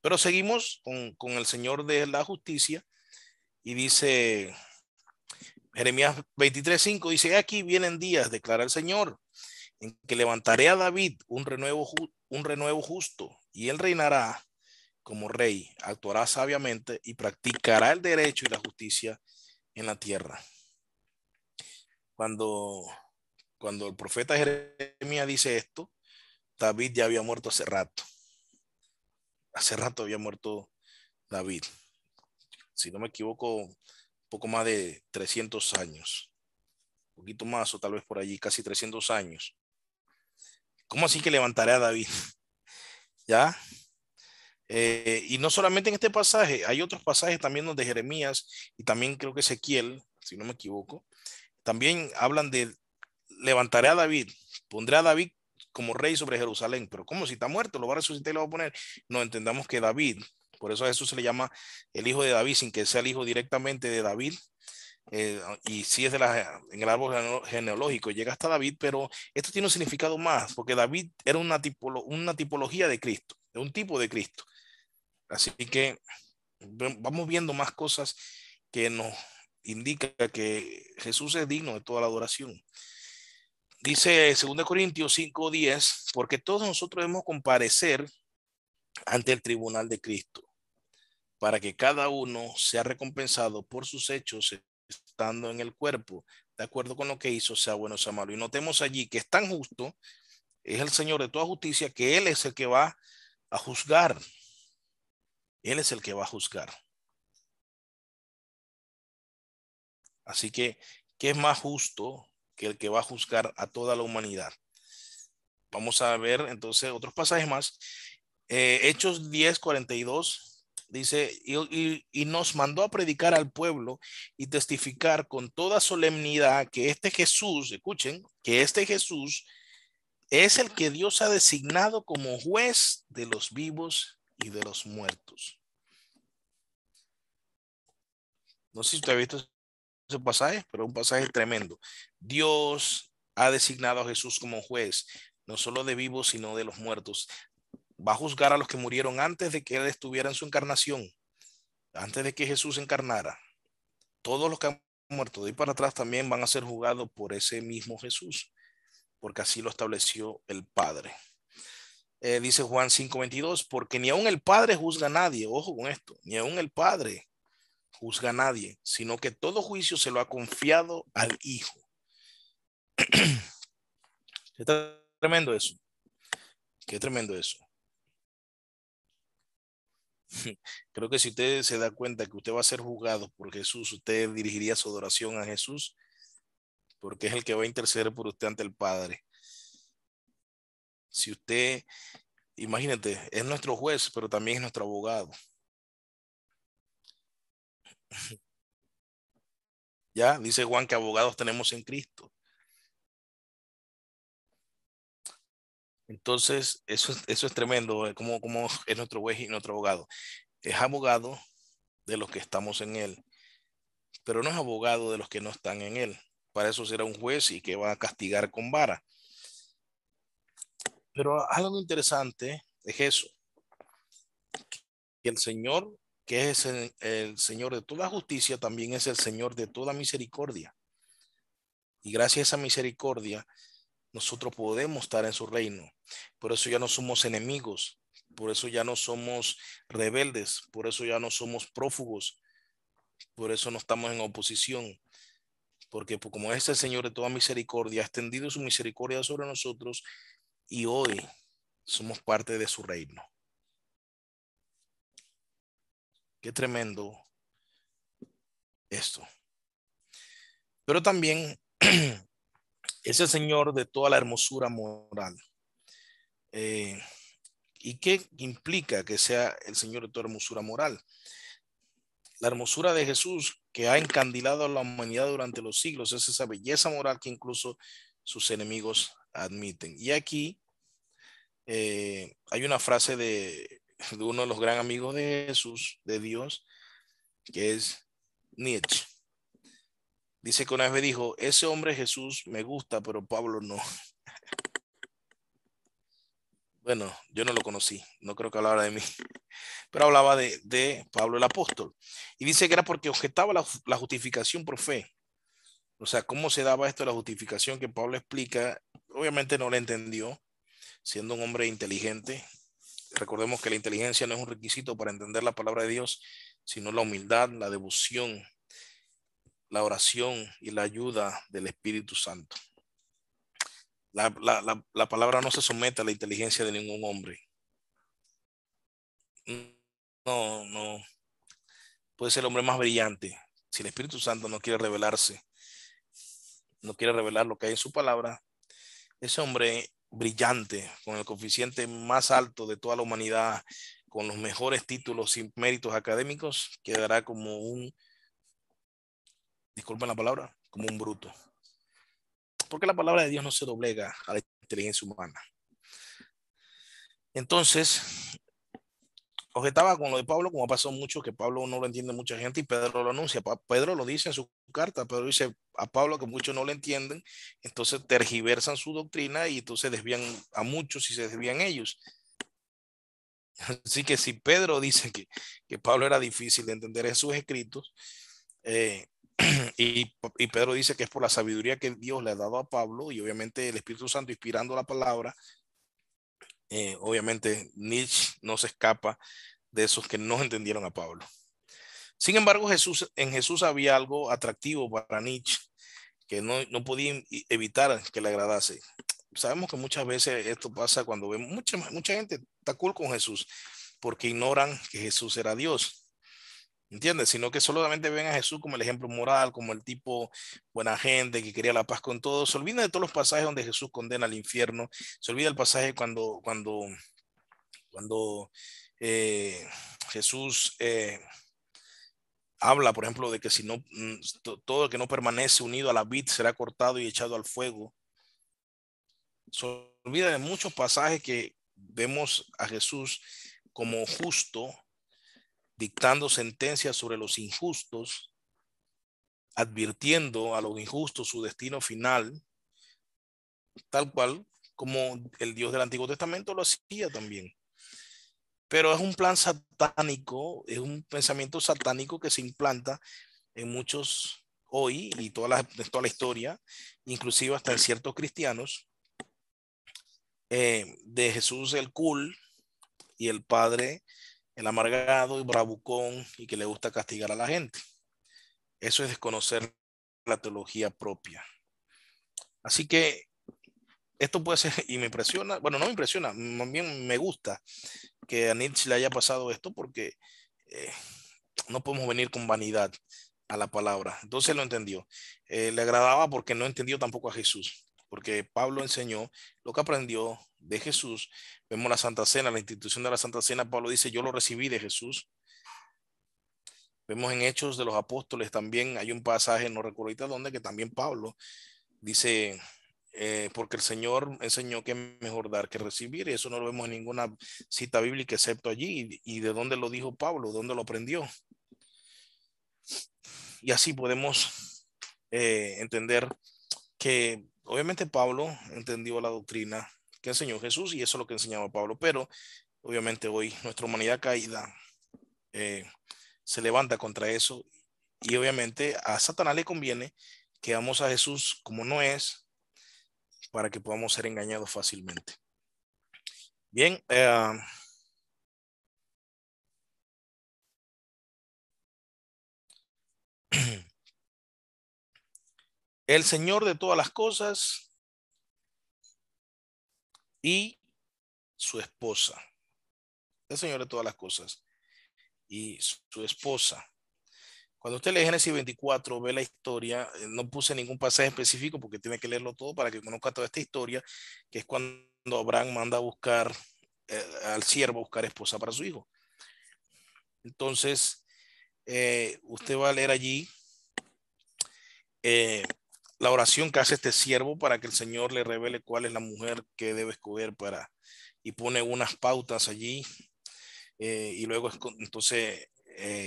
Pero seguimos con el Señor de la justicia y dice Jeremías 23:5, dice: aquí vienen días, declara el Señor, en que levantaré a David un renuevo justo, y él reinará como rey, actuará sabiamente y practicará el derecho y la justicia en la tierra. Cuando, cuando el profeta Jeremías dice esto, David ya había muerto hace rato. Hace rato había muerto David. Si no me equivoco, un poco más de 300 años. Un poquito más o tal vez por allí, casi 300 años. ¿Cómo así que levantaré a David? ¿Ya? Y no solamente en este pasaje, hay otros pasajes también donde Jeremías y también creo que Ezequiel, si no me equivoco, también hablan de levantaré a David, pondré a David como rey sobre Jerusalén. Pero ¿cómo? Si está muerto, lo va a resucitar y lo va a poner. No, entendamos que David, por eso a Jesús se le llama el hijo de David, sin que sea el hijo directamente de David. Y sí es en el árbol genealógico, llega hasta David, pero esto tiene un significado más, porque David era una tipología de Cristo, de un tipo de Cristo. Así que vamos viendo más cosas que nos indica que Jesús es digno de toda la adoración. Dice 2 Corintios 5:10, porque todos nosotros debemos comparecer ante el tribunal de Cristo, para que cada uno sea recompensado por sus hechos estando en el cuerpo, de acuerdo con lo que hizo, sea bueno o sea malo. Y notemos allí que es tan justo, es el Señor de toda justicia, que Él es el que va a juzgar. Él es el que va a juzgar. Así que, ¿qué es más justo que el que va a juzgar a toda la humanidad? Vamos a ver entonces otros pasajes más. Hechos 10:42 dice: y nos mandó a predicar al pueblo y testificar con toda solemnidad que este Jesús, escuchen, que este Jesús es el que Dios ha designado como juez de los vivos y de los muertos. No sé si usted ha visto ese pasaje, pero un pasaje tremendo. Dios ha designado a Jesús como juez, no solo de vivos, sino de los muertos. Va a juzgar a los que murieron antes de que Él estuviera en su encarnación, antes de que Jesús encarnara. Todos los que han muerto de ahí para atrás también van a ser juzgados por ese mismo Jesús. porque así lo estableció el Padre. Dice Juan 5:22, porque ni aun el Padre juzga a nadie, ojo con esto, ni aun el Padre juzga a nadie, sino que todo juicio se lo ha confiado al Hijo. Está tremendo eso. Qué tremendo eso. Creo que si usted se da cuenta que usted va a ser juzgado por Jesús, usted dirigiría su adoración a Jesús, porque es el que va a interceder por usted ante el Padre. Si usted, imagínate, es nuestro juez, pero también es nuestro abogado. Ya dice Juan que abogados tenemos en Cristo. Entonces, eso es tremendo, como es nuestro juez y nuestro abogado. Es abogado de los que estamos en él, pero no es abogado de los que no están en él. Para eso será un juez y que va a castigar con vara. Pero algo interesante es eso, que el Señor, que es el Señor de toda justicia, también es el Señor de toda misericordia. Y gracias a esa misericordia, nosotros podemos estar en su reino. Por eso ya no somos enemigos, por eso ya no somos rebeldes, por eso ya no somos prófugos, por eso no estamos en oposición. Porque como es el Señor de toda misericordia, ha extendido su misericordia sobre nosotros y hoy somos parte de su reino. Qué tremendo esto. Pero también es el Señor de toda la hermosura moral. ¿Y qué implica que sea el Señor de toda hermosura moral? La hermosura de Jesús que ha encandilado a la humanidad durante los siglos es esa belleza moral que incluso sus enemigos admiten. Y aquí hay una frase de uno de los gran amigos de Jesús, de Dios, que es Nietzsche. Dice que una vez dijo, ese hombre Jesús me gusta, pero Pablo no. Bueno, yo no lo conocí, no creo que hablara de mí, pero hablaba de Pablo el apóstol. Y dice que era porque objetaba la justificación por fe. O sea, ¿cómo se daba esto la justificación que Pablo explica? Obviamente no la entendió, siendo un hombre inteligente. Recordemos que la inteligencia no es un requisito para entender la palabra de Dios, sino la humildad, la devoción, la oración y la ayuda del Espíritu Santo. La palabra no se somete a la inteligencia de ningún hombre. No, no. Puede ser el hombre más brillante. Si el Espíritu Santo no quiere revelarse, no quiere revelar lo que hay en su palabra, ese hombre brillante, con el coeficiente más alto de toda la humanidad, con los mejores títulos y méritos académicos, quedará como un, disculpen la palabra, como un bruto. Porque la palabra de Dios no se doblega a la inteligencia humana. Entonces, objetaba con lo de Pablo, como ha pasado mucho, que Pablo no lo entiende mucha gente y Pedro lo anuncia. Pedro lo dice en su carta, Pedro dice a Pablo que muchos no lo entienden, entonces tergiversan su doctrina y entonces desvían a muchos y se desvían ellos. Así que si Pedro dice que Pablo era difícil de entender en sus escritos, eh, y Pedro dice que es por la sabiduría que Dios le ha dado a Pablo y obviamente el Espíritu Santo inspirando la palabra, obviamente Nietzsche no se escapa de esos que no entendieron a Pablo. Sin embargo, en Jesús había algo atractivo para Nietzsche que no podía evitar que le agradase. Sabemos que muchas veces esto pasa cuando vemos mucha gente está cool con Jesús porque ignoran que Jesús era Dios. ¿Entiendes? Sino que solamente ven a Jesús como el ejemplo moral, como el tipo buena gente que quería la paz con todos. Se olvida de todos los pasajes donde Jesús condena al infierno. Se olvida el pasaje cuando Jesús habla, por ejemplo, de que si no, todo el que no permanece unido a la vid será cortado y echado al fuego. Se olvida de muchos pasajes que vemos a Jesús como justo, dictando sentencias sobre los injustos, advirtiendo a los injustos su destino final, tal cual como el Dios del Antiguo Testamento lo hacía también. Pero es un plan satánico, es un pensamiento satánico que se implanta en muchos hoy y toda la historia, inclusive hasta en ciertos cristianos, de Jesús el cool y el padre el amargado y bravucón y que le gusta castigar a la gente. Eso es desconocer la teología propia. Así que esto puede ser, y me impresiona, bueno, no me impresiona, más bien me gusta que a Nietzsche le haya pasado esto porque eh, no podemos venir con vanidad a la palabra. Entonces lo entendió. Le agradaba porque no entendió tampoco a Jesús, porque Pablo enseñó lo que aprendió de Jesús. Vemos la Santa Cena, la institución de la Santa Cena. Pablo dice, yo lo recibí de Jesús. Vemos en Hechos de los Apóstoles también, hay un pasaje, no recuerdo ahorita dónde, que también Pablo dice, porque el Señor enseñó que es mejor dar que recibir, y eso no lo vemos en ninguna cita bíblica excepto allí. Y de dónde lo dijo Pablo, dónde lo aprendió. Y así podemos entender que obviamente Pablo entendió la doctrina que enseñó Jesús, y eso es lo que enseñaba Pablo, pero obviamente hoy nuestra humanidad caída eh, se levanta contra eso, y obviamente a Satanás le conviene que amos a Jesús como no es, para que podamos ser engañados fácilmente. Bien, el Señor de todas las cosas y su esposa. El Señor de todas las cosas y su esposa. Cuando usted lee Génesis 24, ve la historia, no puse ningún pasaje específico porque tiene que leerlo todo para que conozca toda esta historia, que es cuando Abraham manda a buscar al siervo, a buscar esposa para su hijo. Entonces, usted va a leer allí la oración que hace este siervo para que el Señor le revele cuál es la mujer que debe escoger para, y pone unas pautas allí, y luego entonces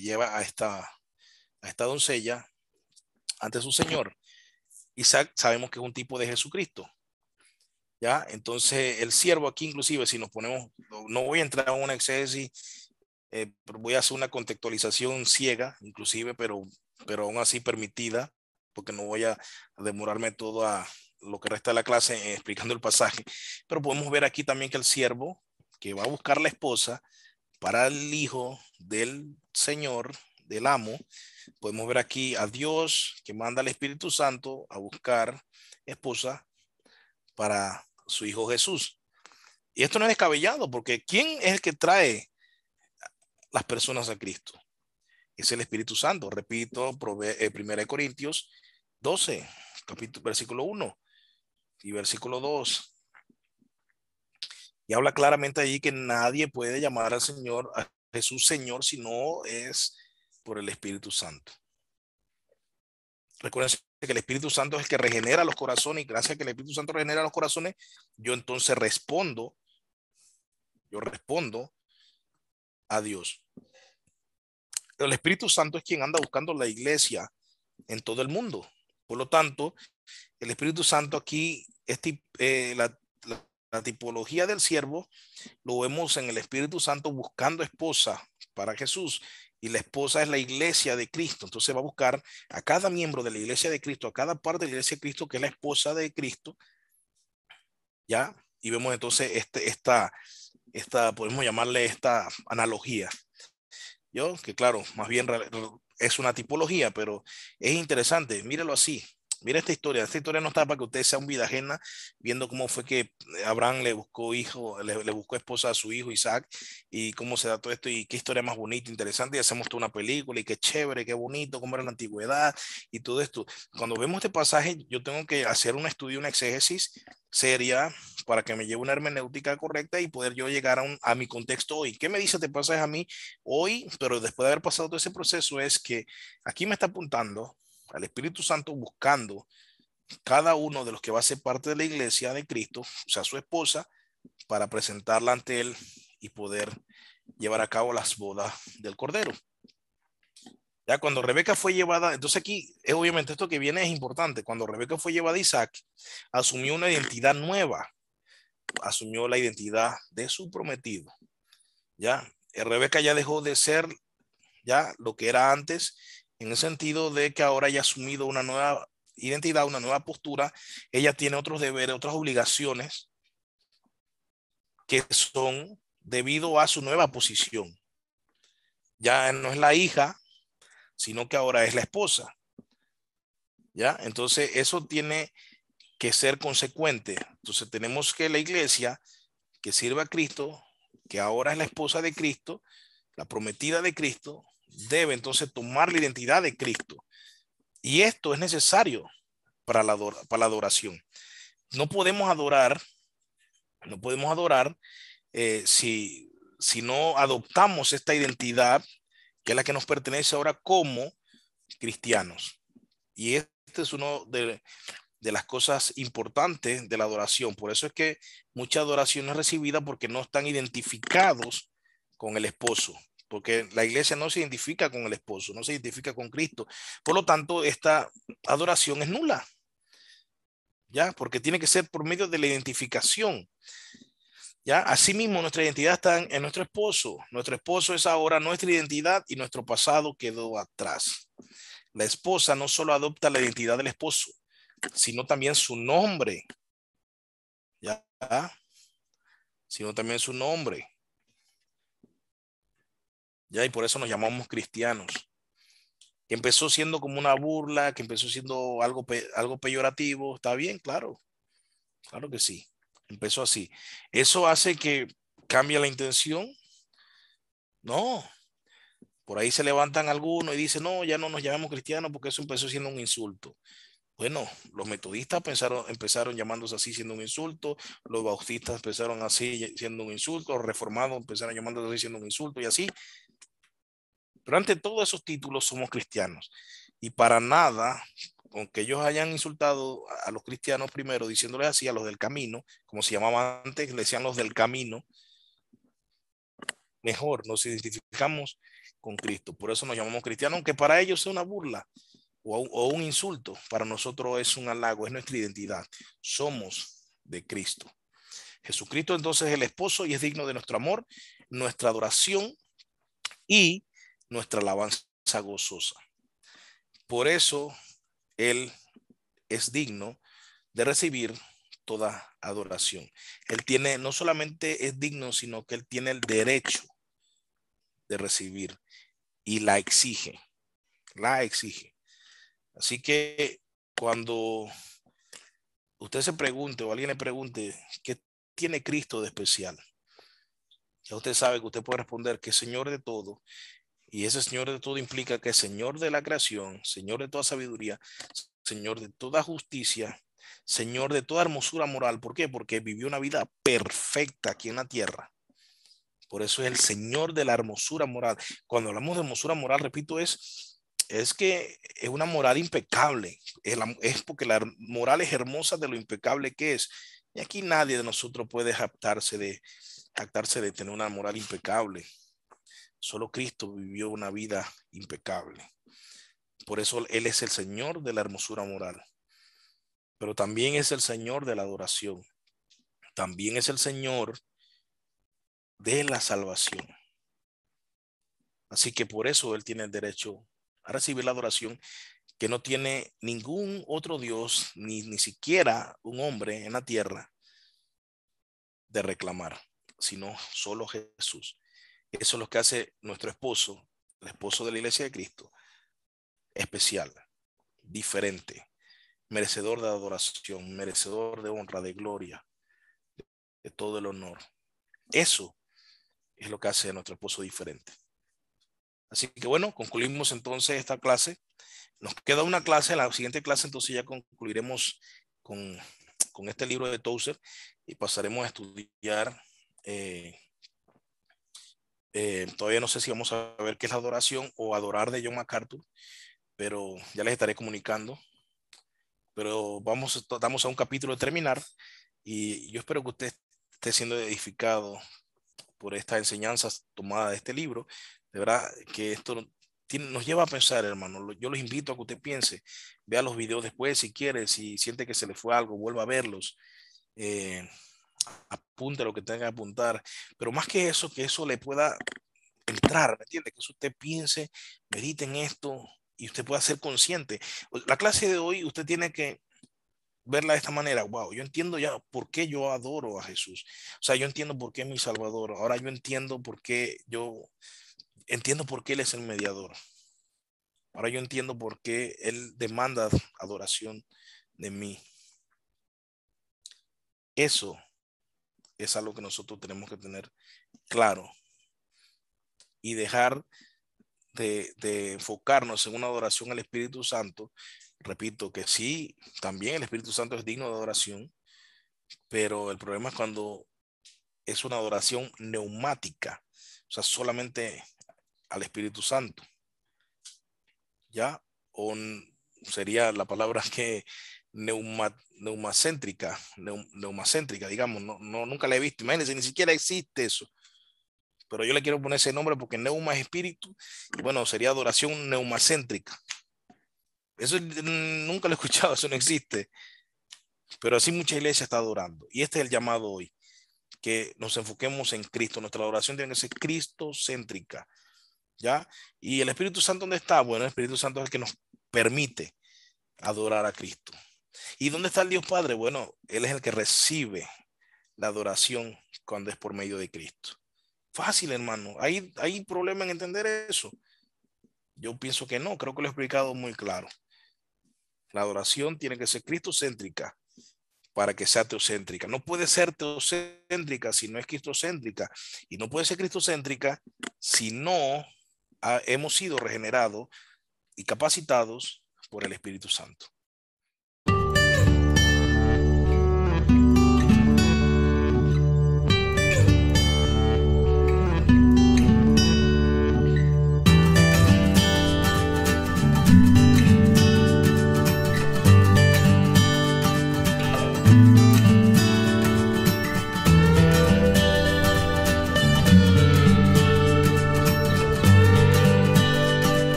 lleva a esta doncella ante su Señor. Isaac sabemos que es un tipo de Jesucristo. ¿Ya? Entonces el siervo aquí inclusive, si nos ponemos, no voy a entrar en una exégesis, voy a hacer una contextualización ciega inclusive, pero aún así permitida, porque no voy a demorarme todo a lo que resta de la clase explicando el pasaje, pero podemos ver aquí también que el siervo que va a buscar la esposa para el hijo del Señor, del amo, podemos ver aquí a Dios que manda al Espíritu Santo a buscar esposa para su hijo Jesús. Y esto no es descabellado, porque ¿quién es el que trae las personas a Cristo? Es el Espíritu Santo. Repito, 1 Corintios 12, versículo 1 y versículo 2. Y habla claramente allí que nadie puede llamar al Señor, a Jesús Señor, si no es por el Espíritu Santo. Recuerden que el Espíritu Santo es el que regenera los corazones, y gracias a que el Espíritu Santo regenera los corazones, yo entonces respondo a Dios. El Espíritu Santo es quien anda buscando la iglesia en todo el mundo. Por lo tanto, el Espíritu Santo aquí, la tipología del siervo, lo vemos en el Espíritu Santo buscando esposa para Jesús, y la esposa es la iglesia de Cristo. Entonces va a buscar a cada miembro de la iglesia de Cristo, a cada parte de la iglesia de Cristo, que es la esposa de Cristo, ¿ya? Y vemos entonces podemos llamarle esta analogía. Yo, que claro, más bien es una tipología, pero es interesante. Míralo así. Mira esta historia. Esta historia no está para que usted sea un vida ajena viendo cómo fue que Abraham le buscó le buscó esposa a su hijo Isaac, y cómo se da todo esto, y qué historia más bonita, interesante. Y hacemos toda una película, y qué chévere, qué bonito, cómo era la antigüedad y todo esto. Cuando vemos este pasaje, yo tengo que hacer un estudio, una exégesis seria, para que me lleve una hermenéutica correcta y poder yo llegar a mi contexto hoy. ¿Qué me dice este pasaje a mí hoy? Pero después de haber pasado todo ese proceso, es que aquí me está apuntando al Espíritu Santo buscando cada uno de los que va a ser parte de la iglesia de Cristo, o sea, su esposa, para presentarla ante él y poder llevar a cabo las bodas del Cordero. Ya cuando Rebeca fue llevada, entonces aquí obviamente esto que viene es importante. Cuando Rebeca fue llevada a Isaac, asumió una identidad nueva, asumió la identidad de su prometido. Ya, Rebeca ya dejó de ser ya lo que era antes, en el sentido de que ahora ya ha asumido una nueva identidad, una nueva postura. Ella tiene otros deberes, otras obligaciones, que son debido a su nueva posición. Ya no es la hija, sino que ahora es la esposa. ¿Ya? Entonces eso tiene que ser consecuente. Entonces tenemos que la iglesia que sirve a Cristo, que ahora es la esposa de Cristo, la prometida de Cristo, debe entonces tomar la identidad de Cristo. Y esto es necesario para la adoración. No podemos adorar, no podemos adorar si no adoptamos esta identidad, que es la que nos pertenece ahora como cristianos. Y este es uno de las cosas importantes de la adoración. Por eso es que mucha adoración es recibida porque no están identificados con el esposo. Porque la iglesia no se identifica con el esposo, no se identifica con Cristo. Por lo tanto, esta adoración es nula. ¿Ya? Porque tiene que ser por medio de la identificación. ¿Ya? Asimismo, nuestra identidad está en nuestro esposo. Nuestro esposo es ahora nuestra identidad y nuestro pasado quedó atrás. La esposa no solo adopta la identidad del esposo, sino también su nombre. ¿Ya? Sino también su nombre. ¿Ya? Y por eso nos llamamos cristianos. Que empezó siendo como una burla, que empezó siendo algo peyorativo. ¿Está bien? Claro. Claro que sí. Empezó así. ¿Eso hace que cambie la intención? No. Por ahí se levantan algunos y dicen, no, ya no nos llamamos cristianos porque eso empezó siendo un insulto. Bueno, los metodistas empezaron llamándose así siendo un insulto, los bautistas empezaron así siendo un insulto, los reformados empezaron llamándose así siendo un insulto y así. Pero ante todos esos títulos somos cristianos. Y para nada, aunque ellos hayan insultado a los cristianos primero, diciéndoles así a los del camino, como se llamaban antes, le decían los del camino, mejor nos identificamos con Cristo. Por eso nos llamamos cristianos, aunque para ellos sea una burla o un insulto, para nosotros es un halago, es nuestra identidad. Somos de Cristo. Jesucristo entonces es el esposo y es digno de nuestro amor, nuestra adoración y nuestra alabanza gozosa. Por eso Él es digno de recibir toda adoración. Él tiene, no solamente es digno, sino que Él tiene el derecho de recibir y la exige, la exige. Así que cuando usted se pregunte o alguien le pregunte, ¿qué tiene Cristo de especial? Ya usted sabe que usted puede responder que es Señor de todo. Y ese Señor de todo implica que es Señor de la creación, Señor de toda sabiduría, Señor de toda justicia, Señor de toda hermosura moral. ¿Por qué? Porque vivió una vida perfecta aquí en la tierra. Por eso es el Señor de la hermosura moral. Cuando hablamos de hermosura moral, repito, es que es una moral impecable. Es porque la moral es hermosa de lo impecable que es. Y aquí nadie de nosotros puede jactarse de tener una moral impecable. Solo Cristo vivió una vida impecable. Por eso Él es el Señor de la hermosura moral. Pero también es el Señor de la adoración. También es el Señor de la salvación. Así que por eso Él tiene el derecho a recibir la adoración que no tiene ningún otro Dios, ni siquiera un hombre en la tierra de reclamar, sino solo Jesús. Eso es lo que hace nuestro esposo, el esposo de la iglesia de Cristo, especial, diferente, merecedor de adoración, merecedor de honra, de gloria, de todo el honor. Eso es lo que hace a nuestro esposo diferente. Así que bueno, concluimos entonces esta clase. Nos queda una clase, en la siguiente clase entonces ya concluiremos con, con este libro de Tozer y pasaremos a estudiar. Todavía no sé si vamos a ver qué es la adoración o adorar de John MacArthur, pero ya les estaré comunicando. Pero estamos a un capítulo de terminar y yo espero que usted esté siendo edificado por estas enseñanzas tomadas de este libro. De verdad que esto nos lleva a pensar, hermano. Yo los invito a que usted piense, vea los videos después si quiere, si siente que se le fue algo, vuelva a verlos. Apunte lo que tenga que apuntar, pero más que eso, que eso le pueda entrar, ¿me entiende? Que eso usted piense, medite en esto y usted pueda ser consciente. La clase de hoy usted tiene que verla de esta manera. Wow, yo entiendo ya por qué yo adoro a Jesús. O sea, yo entiendo por qué es mi Salvador. Ahora yo entiendo por qué Él es el mediador. Ahora yo entiendo por qué Él demanda adoración de mí. Eso es algo que nosotros tenemos que tener claro y dejar de enfocarnos en una adoración al Espíritu Santo. Repito que sí, también el Espíritu Santo es digno de adoración, pero el problema es cuando es una adoración neumática, o sea, solamente al Espíritu Santo, ¿ya? O sería la palabra que neumacéntrica, digamos, nunca la he visto. Imagínense, ni siquiera existe eso. Pero yo le quiero poner ese nombre porque neuma es espíritu, y bueno, sería adoración neumacéntrica. Eso nunca lo he escuchado, eso no existe. Pero así mucha iglesia está adorando. Y este es el llamado hoy, que nos enfoquemos en Cristo. Nuestra adoración tiene que ser cristocéntrica, ¿ya? Y el Espíritu Santo, ¿dónde está? Bueno, el Espíritu Santo es el que nos permite adorar a Cristo. ¿Y dónde está el Dios Padre? Bueno, Él es el que recibe la adoración cuando es por medio de Cristo. Fácil, hermano. ¿Hay problema en entender eso? Yo pienso que no, creo que lo he explicado muy claro. La adoración tiene que ser cristocéntrica para que sea teocéntrica. No puede ser teocéntrica si no es cristocéntrica. Y no puede ser cristocéntrica si no hemos sido regenerados y capacitados por el Espíritu Santo.